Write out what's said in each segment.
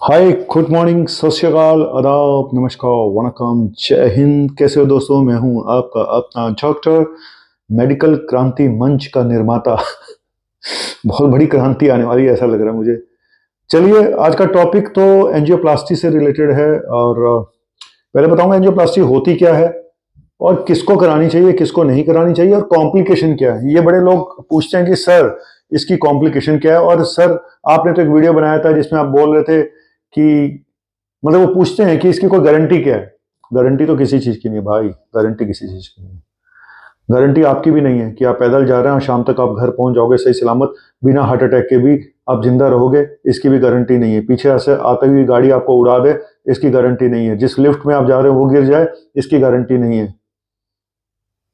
हाय, good morning, सत श्री अकाल, आदाब, नमस्कार, वणकम, जय हिंद। कैसे हो दोस्तों? मैं हूं आपका अपना डॉक्टर, मेडिकल क्रांति मंच का निर्माता। बहुत बड़ी क्रांति आने वाली है ऐसा लग रहा है मुझे। चलिए, आज का टॉपिक तो एंजियोप्लास्टी से रिलेटेड है। और पहले बताऊंगा एंजियोप्लास्टी होती क्या है और किसको करानी चाहिए, किसको नहीं करानी चाहिए, और कॉम्प्लिकेशन क्या है। ये बड़े लोग पूछते हैं कि सर इसकी कॉम्प्लिकेशन क्या है। और सर, आपने तो एक वीडियो बनाया था जिसमें आप बोल रहे थे कि मतलब वो पूछते हैं कि इसकी कोई गारंटी क्या है। गारंटी तो किसी चीज की नहीं है भाई, गारंटी किसी चीज की नहीं है। गारंटी आपकी भी नहीं है कि आप पैदल जा रहे हैं और शाम तक आप घर पहुंच जाओगे सही सलामत, बिना हार्ट अटैक के भी आप जिंदा रहोगे, इसकी भी गारंटी नहीं है। पीछे से आती हुई गाड़ी आपको उड़ा दे, इसकी गारंटी नहीं है। जिस लिफ्ट में आप जा रहे हो वो गिर जाए, इसकी गारंटी नहीं है।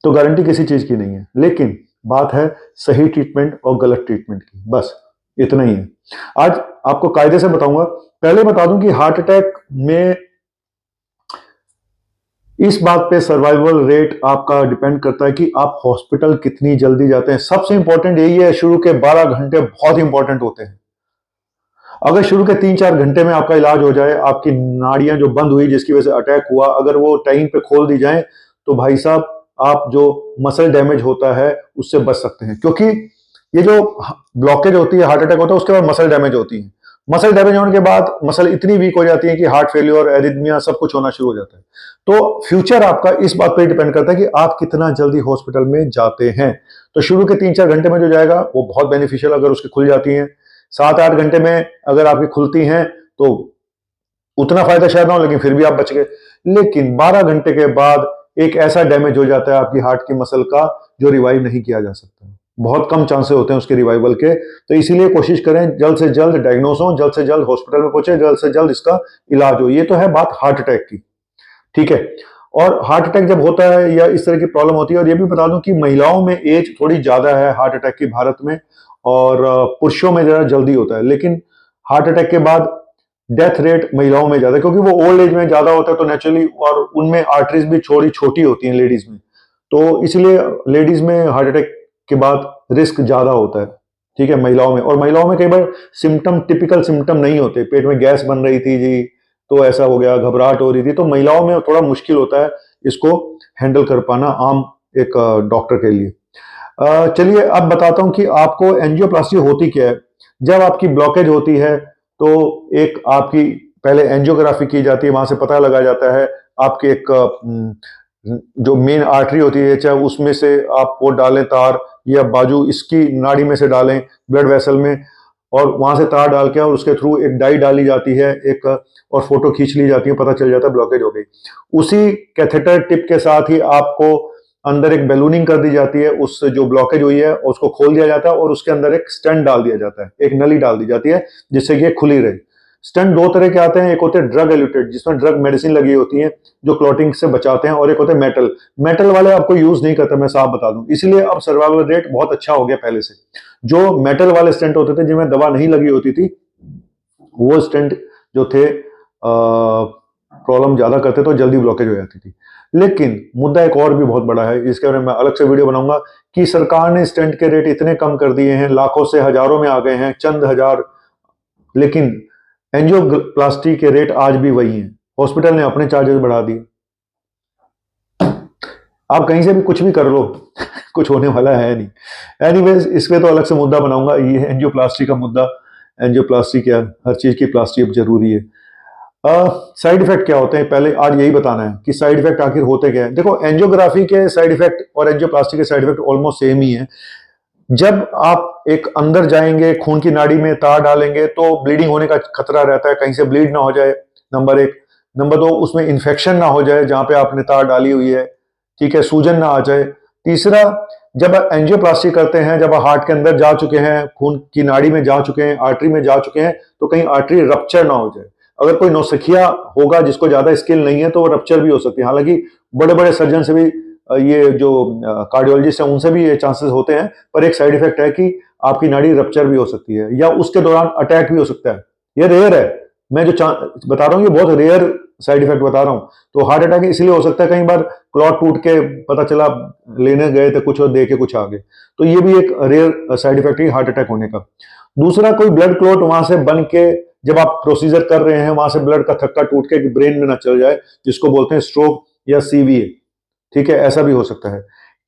तो गारंटी किसी चीज की नहीं है, लेकिन बात है सही ट्रीटमेंट और गलत ट्रीटमेंट की, बस इतना ही है। आज आपको कायदे से बताऊंगा। पहले बता दूं कि हार्ट अटैक में इस बात पे सर्वाइवल रेट आपका डिपेंड करता है कि आप हॉस्पिटल कितनी जल्दी जाते हैं। सबसे इंपॉर्टेंट यही है, शुरू के 12 घंटे बहुत इंपॉर्टेंट होते हैं। अगर शुरू के 3-4 घंटे में आपका इलाज हो जाए, आपकी नाड़ियां जो बंद हुई जिसकी वजह से अटैक हुआ, अगर वो टाइम पे खोल दी जाए, तो भाई साहब आप जो मसल डैमेज होता है उससे बच सकते हैं। क्योंकि ये जो ब्लॉकेज होती है, हार्ट अटैक होता है, उसके बाद मसल डैमेज होती है। मसल डैमेज होने के बाद मसल इतनी वीक हो जाती है कि हार्ट फेलियर, एरिथमिया सब कुछ होना शुरू हो जाता है। तो फ्यूचर आपका इस बात पर डिपेंड करता है कि आप कितना जल्दी हॉस्पिटल में जाते हैं। तो शुरू के 3-4 घंटे में जो जाएगा वो बहुत बेनिफिशियल, अगर उसकी खुल जाती है। 7-8 घंटे में अगर आपकी खुलती हैं तो उतना फायदा शायद ना हो, लेकिन फिर भी आप बच गए। लेकिन 12 घंटे के बाद एक ऐसा डैमेज हो जाता है आपकी हार्ट की मसल का जो रिवाइव नहीं किया जा सकता। बहुत कम चांसेस होते हैं उसके रिवाइवल के। तो इसीलिए कोशिश करें जल्द से जल्द डायग्नोस हो, जल्द से जल्द हॉस्पिटल में पहुंचे, जल्द से जल्द इसका इलाज हो। ये तो है बात हार्ट अटैक की, ठीक है। और हार्ट अटैक जब होता है या इस तरह की प्रॉब्लम होती है, और ये भी बता दूं कि महिलाओं में एज थोड़ी ज्यादा है हार्ट अटैक की भारत में, और पुरुषों में जरा जल्दी होता है। लेकिन हार्ट अटैक के बाद डेथ रेट महिलाओं में ज्यादा है, क्योंकि वो ओल्ड एज में ज्यादा होता है तो नेचुरली, और उनमें आर्टरीज भी थोड़ी छोटी होती हैं लेडीज में, तो इसलिए लेडीज में हार्ट अटैक के बाद रिस्क ज्यादा होता है, ठीक है, महिलाओं में। और महिलाओं में कई बार सिम्टम, टिपिकल सिम्टम नहीं होते। पेट में गैस बन रही थी जी तो ऐसा हो गया, घबराहट हो रही थी, तो महिलाओं में थोड़ा मुश्किल होता है इसको हैंडल कर पाना आम एक डॉक्टर के लिए। चलिए अब बताता हूं कि आपको एंजियोप्लास्टी होती क्या है। जब आपकी ब्लॉकेज होती है तो एक आपकी पहले एंजियोग्राफी की जाती है, वहां से पता लगाया जाता है आपके एक जो मेन आर्टरी होती है, चाहे उसमें से आप वो डालें तार, या बाजू इसकी नाड़ी में से डालें ब्लड वेसल में, और वहां से तार डाल के और उसके थ्रू एक डाई डाली जाती है एक, और फोटो खींच ली जाती है, पता चल जाता है ब्लॉकेज हो गई। उसी कैथेटर टिप के साथ ही आपको अंदर एक बैलूनिंग कर दी जाती है, उस जो ब्लॉकेज हुई है उसको खोल दिया जाता है, और उसके अंदर एक स्टेंट डाल दिया जाता है, एक नली डाल दी जाती है जिससे कि खुली रहे। स्टेंट दो तरह के आते हैं, एक होते हैं ड्रग एल्यूटेड जिसमें ड्रग मेडिसिन लगी होती है जो क्लॉटिंग से बचाते हैं, और एक होते हैं मेटल। मेटल वाले आपको यूज नहीं करते, मैं साफ बता दूं, इसलिए अब सर्वाइवल रेट बहुत अच्छा हो गया पहले से। जो मेटल वाले स्टेंट होते थे जिनमें दवा नहीं लगी होती थी, वो स्टेंट जो थे प्रॉब्लम ज्यादा करते तो जल्दी ब्लॉकेज हो जाती थी। लेकिन मुद्दा एक और भी बहुत बड़ा है, इसके बारे में मैं अलग से वीडियो बनाऊंगा, कि सरकार ने स्टेंट के रेट इतने कम कर दिए हैं, लाखों से हजारों में आ गए हैं, चंद हजार। लेकिन एंजियोप्लास्टी के रेट आज भी वही हैं। हॉस्पिटल ने अपने चार्जेस बढ़ा दिए। आप कहीं से भी कुछ भी कर लो, कुछ होने वाला है नहीं। एनीवेज, इस पे तो अलग से मुद्दा बनाऊंगा। ये है एंजियोप्लास्टी का मुद्दा। एंजियोप्लास्टी क्या, हर चीज की प्लास्टी अब जरूरी है। साइड इफेक्ट क्या होते हैं, पहले आज यही बताना है कि साइड इफेक्ट आखिर होते क्या है। देखो, एंजियोग्राफी के साइड इफेक्ट और एंजियोप्लास्टी के साइड इफेक्ट ऑलमोस्ट सेम ही है। जब आप एक अंदर जाएंगे, खून की नाड़ी में तार डालेंगे, तो ब्लीडिंग होने का खतरा रहता है, कहीं से ब्लीड ना हो जाए, नंबर एक। नंबर दो, उसमें इंफेक्शन ना हो जाए जहां पे आपने तार डाली हुई है, ठीक है, सूजन ना आ जाए। तीसरा, जब आप एंजियोप्लास्टी करते हैं, जब आप हार्ट के अंदर जा चुके हैं, खून की नाड़ी में जा चुके हैं, आर्टरी में जा चुके हैं, तो कहीं आर्टरी रप्चर ना हो जाए। अगर कोई नौसिखिया होगा जिसको ज्यादा स्किल नहीं है तो वो रप्चर भी हो सकती है। हालांकि बड़े बड़े सर्जन से भी, ये जो कार्डियोलॉजिस्ट हैं उनसे भी ये चांसेस होते हैं, पर एक साइड इफेक्ट है कि आपकी नाड़ी रप्चर भी हो सकती है, या उसके दौरान अटैक भी हो सकता है। ये रेयर है, मैं जो बता रहा हूँ ये बहुत रेयर साइड इफेक्ट बता रहा हूँ। तो हार्ट अटैक इसलिए हो सकता है, कई बार क्लॉट टूट के पता चला लेने गए थे कुछ और दे के कुछ आ गए, तो ये भी एक रेयर साइड इफेक्ट है हार्ट अटैक होने का। दूसरा, कोई ब्लड क्लॉट वहां से बन के जब आप प्रोसीजर कर रहे हैं वहां से ब्लड का थक्का टूट के ब्रेन में ना चल जाए, जिसको बोलते हैं स्ट्रोक या सीवीए। ठीक है, ऐसा भी हो सकता है।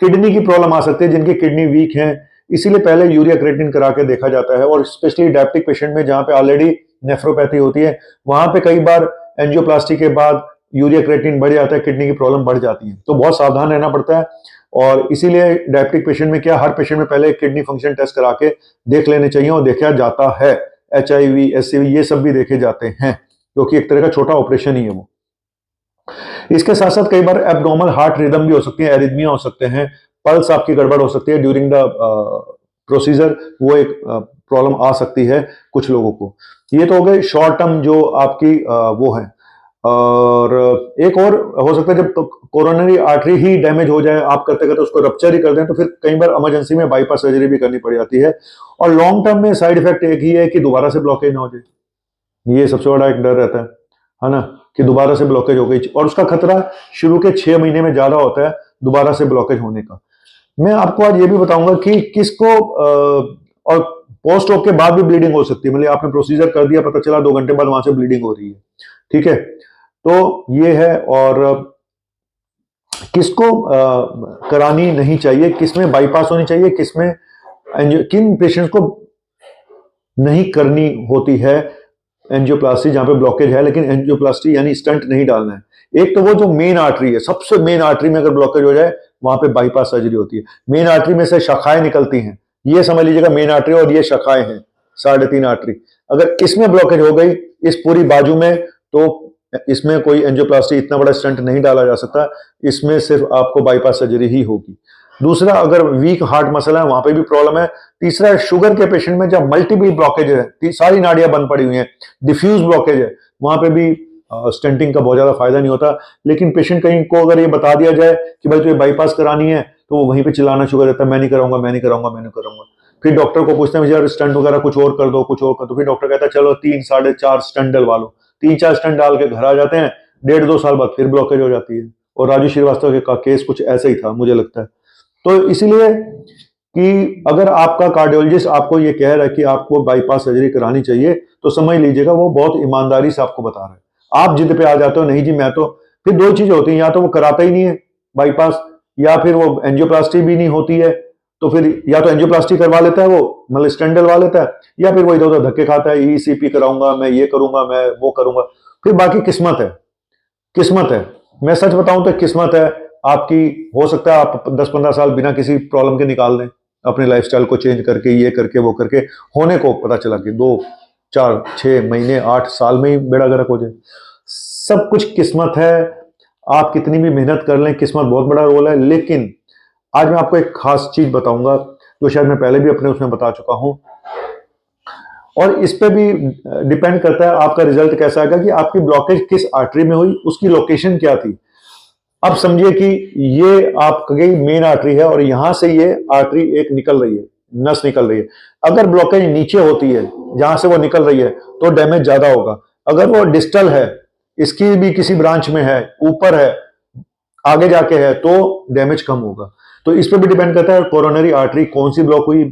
किडनी की प्रॉब्लम आ सकती है, जिनकी किडनी वीक है, इसीलिए पहले यूरिया क्रिएटिनिन करा के देखा जाता है। और स्पेशली डायबिटिक पेशेंट में जहां पे ऑलरेडी नेफ्रोपैथी होती है, वहां पे कई बार एंजियोप्लास्टी के बाद यूरिया क्रिएटिनिन बढ़ जाता है, किडनी की प्रॉब्लम बढ़ जाती है, तो बहुत सावधान रहना पड़ता है। और इसीलिए डायबिटिक पेशेंट में क्या, हर पेशेंट में पहले किडनी फंक्शन टेस्ट करा के देख लेने चाहिए, और देखा जाता है। HIV, SCV ये सब भी देखे जाते हैं, क्योंकि एक तरह का छोटा ऑपरेशन ही है वो। इसके साथ साथ कई बार एब्नॉर्मल हार्ट रिदम भी हो सकती है, एरिथमिया हो सकते हैं, पल्स आपकी गड़बड़ हो सकती है ड्यूरिंग द प्रोसीजर, वो एक प्रॉब्लम आ सकती है कुछ लोगों को। ये तो हो गए शॉर्ट टर्म जो आपकी वो है। और एक और हो सकता है, जब तो कोरोनरी आर्टरी ही डैमेज हो जाए, आप करते करते उसको रप्चर ही कर दें, तो फिर कई बार इमरजेंसी में बाईपास सर्जरी भी करनी पड़ जाती है। और लॉन्ग टर्म में साइड इफेक्ट एक ही है कि दोबारा से ब्लॉकेज ना हो जाए, ये सबसे बड़ा एक डर रहता है ना, कि दोबारा से ब्लॉकेज हो गई। और उसका खतरा शुरू के 6 महीने में ज्यादा होता है दोबारा से ब्लॉकेज होने का। मैं आपको आज ये भी बताऊंगा कि किसको और पोस्ट ऑप के बाद भी ब्लीडिंग हो सकती है, मतलब आपने प्रोसीजर कर दिया, पता चला 2 घंटे बाद वहां से ब्लीडिंग हो रही है। ठीक है, तो ये है। और किसको करानी नहीं चाहिए, किसमें बाईपास होनी चाहिए, किसमें किन पेशेंट्स को नहीं करनी होती है एंजियोप्लास्टी, जहां पे ब्लॉकेज है लेकिन एंजियोप्लास्टी यानी स्टंट नहीं डालना है। एक तो वो जो मेन आर्टरी है, सबसे मेन आर्टरी में अगर ब्लॉकेज हो जाए, वहां पे बाईपास सर्जरी होती है। मेन आर्टरी में से शाखाएं निकलती हैं, ये समझ लीजिएगा मेन आर्टरी और ये शाखाएं हैं 3.5 आर्टरी। अगर इसमें ब्लॉकेज हो गई इस पूरी बाजू में, तो इसमें कोई एंजियोप्लास्टी, इतना बड़ा स्टंट नहीं डाला जा सकता, इसमें सिर्फ आपको बाईपास सर्जरी ही होगी। दूसरा, अगर वीक हार्ट मसल है, वहां पे भी प्रॉब्लम है। तीसरा, शुगर के पेशेंट में जब मल्टीपल ब्लॉकेज है, सारी नाड़ियां बंद पड़ी हुई हैं, डिफ्यूज ब्लॉकेज है, वहां पे भी स्टेंटिंग का बहुत ज्यादा फायदा नहीं होता। लेकिन पेशेंट कहीं को अगर ये बता दिया जाए कि भाई तुझे बाईपास करानी है, तो वो वहीं पे चिल्लाना शुरू कर देता है, मैं नहीं कराऊंगा, मैं नहीं कराऊंगा, मैं नहीं कराऊंगा। फिर डॉक्टर को पूछते हैं यार स्टंट वगैरह कुछ और कर दो, कुछ और कर दो। फिर डॉक्टर कहता है चलो 3 साढ़े 4 स्टंट डलवा लो। 3-4 स्टंट डाल के घर आ जाते हैं, 1.5-2 साल बाद फिर ब्लॉकेज हो जाती है। और राजू श्रीवास्तव का केस कुछ ऐसा ही था, मुझे लगता है। तो इसीलिए कि अगर आपका कार्डियोलॉजिस्ट आपको ये कह रहा है कि आपको बाईपास सर्जरी करानी चाहिए, तो समझ लीजिएगा वो बहुत ईमानदारी से आपको बता रहा है। आप जिद पे आ जाते हो, नहीं जी मैं तो, फिर 2 चीजें होती हैं, या तो वो कराता ही नहीं है बाईपास, या फिर वो एंजियोप्लास्टी भी नहीं होती है, तो फिर या तो एंजियोप्लास्टी करवा लेता है वो, मतलब स्टेंट डलवा लेता है, या फिर वो इधर उधर धक्के खाता है, ECP कराऊंगा, मैं ये करूंगा, मैं वो करूंगा। फिर बाकी किस्मत है, किस्मत है। मैं सच बताऊं तो किस्मत है आपकी। हो सकता है आप 10-15 साल बिना किसी प्रॉब्लम के निकाल दें, अपने लाइफस्टाइल को चेंज करके, ये करके वो करके, होने को पता चला कि 2-4-6 महीने 8 साल में ही बेड़ा गर्क हो जाए। सब कुछ किस्मत है, आप कितनी भी मेहनत कर लें, किस्मत बहुत बड़ा रोल है। लेकिन आज मैं आपको एक खास चीज बताऊंगा, जो शायद मैं पहले भी अपने उसमें बता चुका हूं, और इस पे भी डिपेंड करता है आपका रिजल्ट कैसा आएगा, कि आपकी ब्लॉकेज किस आर्टरी में हुई, उसकी लोकेशन क्या थी। अब समझिए कि ये आपकी मेन आर्टरी है, और यहां से ये आर्टरी एक निकल रही है, नस निकल रही है। अगर ब्लॉकेज नीचे होती है, जहां से वो निकल रही है, तो डैमेज ज्यादा होगा। अगर वो डिस्टल है, इसकी भी किसी ब्रांच में है, ऊपर है, आगे जाके है, तो डैमेज कम होगा। तो इस पर भी डिपेंड करता है कोरोनरी आर्टरी कौन सी ब्लॉक हुई,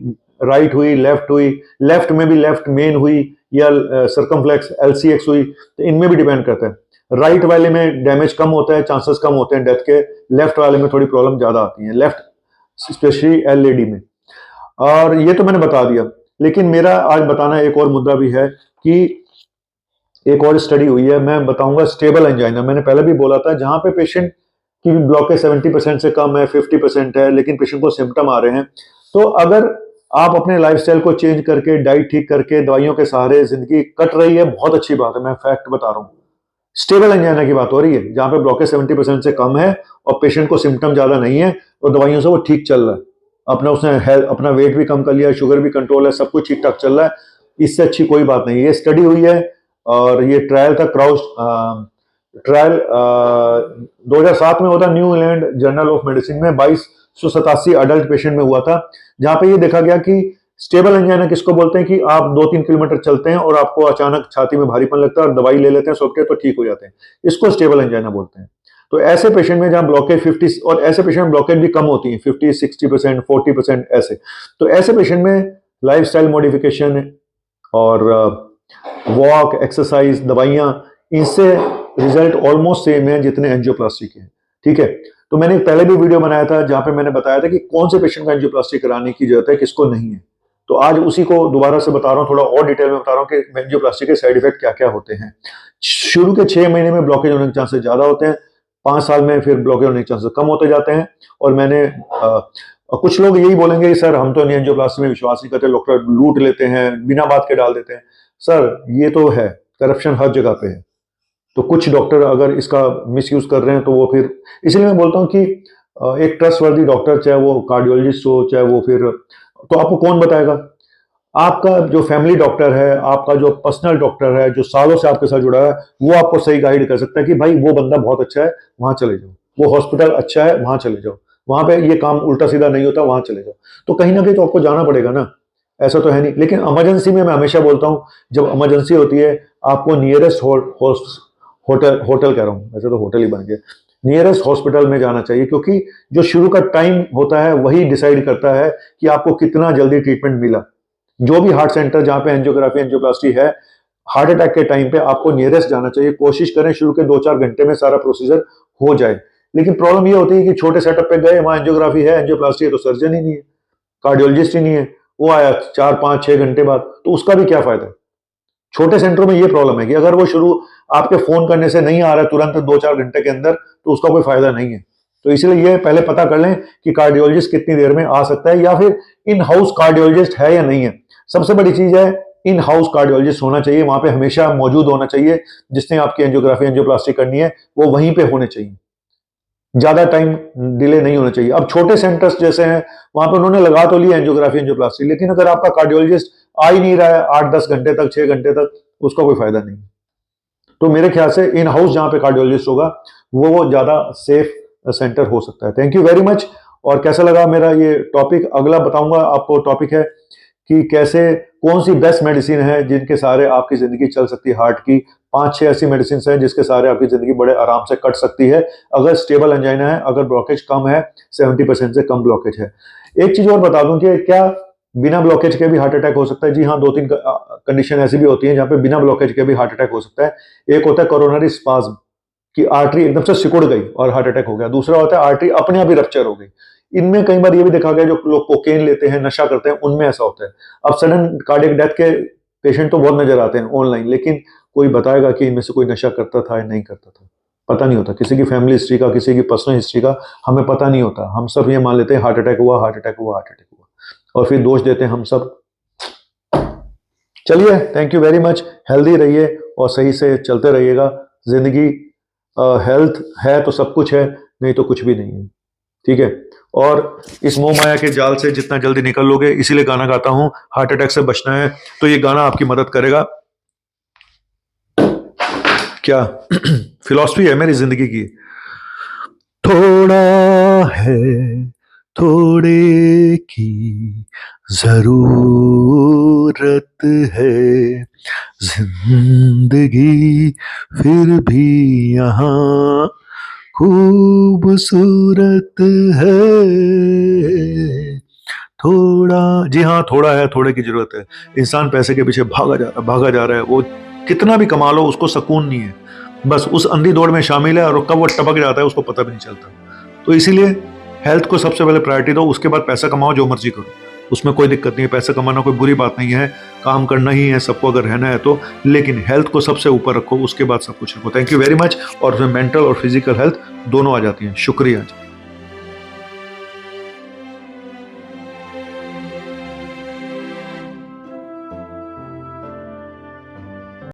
राइट हुई, लेफ्ट हुई, लेफ्ट में भी लेफ्ट मेन हुई, या सर्कमफ्लेक्स LCX हुई, तो इनमें भी डिपेंड करता है। राइट वाले में डैमेज कम होता है, चांसेस कम होते हैं डेथ के, लेफ्ट वाले में थोड़ी प्रॉब्लम ज्यादा आती है, लेफ्ट स्पेशली LAD में। और ये तो मैंने बता दिया, लेकिन मेरा आज बताना एक और मुद्दा भी है कि एक और स्टडी हुई है, मैं बताऊंगा स्टेबल एंजाइना। मैंने पहले भी बोला था, जहां पे पेशेंट की ब्लॉकेज 70% से कम है, 50% है, लेकिन पेशेंट को सिम्टम आ रहे हैं, तो अगर आप अपने लाइफस्टाइल को चेंज करके, डाइट ठीक करके, दवाइयों के सहारे जिंदगी कट रही है, बहुत अच्छी बात है, मैं फैक्ट बता रहा हूं। स्टेबल एंजाइना की बात हो रही है, जहां पे ब्लॉकेज 70% से कम है और पेशेंट को सिम्टम ज्यादा नहीं है, और दवाइयों से वो ठीक चल रहा है, अपना उसने अपना वेट भी कम कर लिया, शुगर भी कंट्रोल है, सब कुछ ठीक ठाक चल रहा है। इससे अच्छी कोई बात नहीं। ये स्टडी हुई है, और ये ट्रायल था, क्राउस ट्रायल 2007 में होता, new England journal of medicine में 2287 अडल्ट पेशेंट में हुआ था, जहां पे ये देखा गया कि स्टेबल एंजाइना किसको बोलते हैं, कि आप 2-3 किलोमीटर चलते हैं और आपको अचानक छाती में भारीपन लगता है और दवाई ले लेते हैं, सो के तो ठीक हो जाते हैं, इसको स्टेबल एंजाइना बोलते हैं। तो ऐसे पेशेंट में जहां ब्लॉकेज 50, और ऐसे पेशेंट में ब्लॉकेज भी कम होती है, 50-60%, 40% ऐसे, तो ऐसे पेशेंट में लाइफस्टाइल मॉडिफिकेशन और वॉक, एक्सरसाइज, दवाइयाँ, इनसे रिजल्ट ऑलमोस्ट सेम है जितने एंजियोप्लास्टी के हैं। ठीक है, तो मैंने पहले भी वीडियो बनाया था जहां पे मैंने बताया था कि कौन से पेशेंट को एंजियोप्लास्टी कराने की जरूरत है, किसको नहीं है। तो आज उसी को दोबारा से बता रहा हूँ, थोड़ा और डिटेल में बता रहा हूँ कि एंजियोप्लास्टी के साइड इफेक्ट क्या क्या होते हैं। शुरू के 6 महीने में ब्लॉकेज होने के चांसेस ज्यादा होते हैं, 5 साल में फिर ब्लॉकेज होने के चांसेस कम होते जाते हैं। और मैंने कुछ लोग यही बोलेंगे कि सर हम तो एंजियोप्लास्टी में विश्वास नहीं करते, डॉक्टर लूट लेते हैं, बिना बात के डाल देते हैं। सर ये तो है, करप्शन हर जगह पे है, तो कुछ डॉक्टर अगर इसका मिसयूज कर रहे हैं तो वो फिर, इसलिए मैं बोलता हूँ कि एक ट्रस्टवर्दी डॉक्टर, चाहे वो कार्डियोलॉजिस्ट हो, चाहे वो फिर, तो आपको कौन बताएगा? आपका जो फैमिली डॉक्टर है, आपका जो पर्सनल डॉक्टर है, जो सालों से आपके साथ जुड़ा है, वो आपको सही गाइड कर सकता है कि भाई वो बंदा बहुत अच्छा है, वहां चले जाओ, वो हॉस्पिटल अच्छा है, वहां चले जाओ, वहां पे ये काम उल्टा सीधा नहीं होता, वहां चले जाओ। तो कहीं ना कहीं तो आपको जाना पड़ेगा ना, ऐसा तो है नहीं। लेकिन इमरजेंसी में मैं हमेशा बोलता हूँ, जब इमरजेंसी होती है, आपको नियरेस्ट होटल कह रहा हूँ, वैसे तो होटल ही बन गया, नियरेस्ट हॉस्पिटल में जाना चाहिए, क्योंकि जो शुरू का टाइम होता है वही डिसाइड करता है कि आपको कितना जल्दी ट्रीटमेंट मिला। जो भी हार्ट सेंटर जहां पे एंजियोग्राफी एंजियोप्लास्टी है, हार्ट अटैक के टाइम पे आपको नियरेस्ट जाना चाहिए। कोशिश करें शुरू के 2-4 घंटे में सारा प्रोसीजर हो जाए। लेकिन प्रॉब्लम ये होती है कि छोटे सेटअप पे गए, वहां एंजियोग्राफी है, एंजियोप्लास्टी है, तो सर्जन ही नहीं है, कार्डियोलॉजिस्ट ही नहीं है, वो आया 4-5-6 घंटे बाद, तो उसका भी क्या फायदा? छोटे सेंटरों में ये प्रॉब्लम है कि अगर वो शुरू आपके फोन करने से नहीं आ रहा है तुरंत 2-4 घंटे के अंदर, तो उसका कोई फायदा नहीं है। तो इसलिए ये पहले पता कर लें कि कार्डियोलॉजिस्ट कितनी देर में आ सकता है, या फिर इन हाउस कार्डियोलॉजिस्ट है या नहीं है। सबसे बड़ी चीज है, इन हाउस कार्डियोलॉजिस्ट होना चाहिए, वहां पे हमेशा मौजूद होना चाहिए। जिसने आपकी एंजियोग्राफी एंजियोप्लास्टी करनी है वो वहीं पे होने चाहिए, ज्यादा टाइम डिले नहीं होना चाहिए। अब छोटे सेंटर्स जैसे हैं, वहां पे उन्होंने लगा तो लिया एंजियोग्राफी एंजियोप्लास्टी, लेकिन अगर आपका कार्डियोलॉजिस्ट आ ही नहीं रहा है 8-10 घंटे तक, 6 घंटे तक, उसका कोई फायदा नहीं। तो मेरे ख्याल से इन हाउस जहां पे कार्डियोलॉजिस्ट होगा वो ज्यादा सेफ सेंटर हो सकता है। Thank you very much. और कैसा लगा मेरा ये टॉपिक, अगला बताऊंगा आपको। टॉपिक है कि कैसे, कौन सी बेस्ट मेडिसिन है जिनके सहारे आपकी जिंदगी चल सकती है। हार्ट की 5-6 ऐसी मेडिसिन हैं जिसके सहारे आपकी जिंदगी बड़े आराम से कट सकती है, अगर स्टेबल एंजाइना है, अगर ब्लॉकेज कम है, 70% से कम ब्लॉकेज है। एक चीज और बता दूं कि क्या बिना ब्लॉकेज के भी हार्ट अटैक हो सकता है? जी हाँ, 2-3 कंडीशन ऐसी भी होती हैं जहां पे बिना ब्लॉकेज के भी हार्ट अटैक हो सकता है। एक होता है कोरोनरी स्पाज्म, कि आर्टरी एकदम से सिकुड़ गई और हार्ट अटैक हो गया। दूसरा होता है आर्टरी अपने आप ही रप्चर हो गई। इनमें कई बार ये भी देखा गया, जो लोग कोकेन लेते हैं, नशा करते हैं, उनमें ऐसा होता है। अब सडन कार्डियक डेथ के पेशेंट तो बहुत नजर आते हैं ऑनलाइन, लेकिन कोई बताएगा कि इनमें से कोई नशा करता था या नहीं करता था? पता नहीं होता। किसी की फैमिली हिस्ट्री का, किसी की पर्सनल हिस्ट्री का हमें पता नहीं होता। हम सब ये मान लेते हैं हार्ट अटैक हुआ, हार्ट अटैक हुआ, हार्ट अटैक हुआ, और फिर दोष देते हैं हम सब। चलिए, thank you very much. Healthy रहिए और सही से चलते रहिएगा। जिंदगी, हेल्थ है तो सब कुछ है, नहीं तो कुछ भी नहीं है। ठीक है, और इस मोह माया के जाल से जितना जल्दी निकल लोगे, इसीलिए गाना गाता हूं, हार्ट अटैक से बचना है तो ये गाना आपकी मदद करेगा। क्या फिलॉसफी है मेरी जिंदगी की। थोड़ा है थोड़े की जरूरत है, जिंदगी फिर भी यहाँ खूबसूरत है। थोड़ा, जी हाँ, थोड़ा है, थोड़े की जरूरत है। इंसान पैसे के पीछे भागा जा रहा है। वो कितना भी कमा लो, उसको सुकून नहीं है, बस उस अंधी दौड़ में शामिल है, और कब वो टपक जाता है उसको पता भी नहीं चलता। तो इसीलिए हेल्थ को सबसे पहले प्रायोरिटी दो, उसके बाद पैसा कमाओ, जो मर्जी करो, उसमें कोई दिक्कत नहीं है। पैसा कमाना कोई बुरी बात नहीं है, काम करना ही है सबको अगर रहना है तो, लेकिन हेल्थ को सबसे ऊपर रखो, उसके बाद सब कुछ रखो। Thank you very much. और उसमें मेंटल और फिजिकल हेल्थ दोनों आ जाती हैं। शुक्रिया।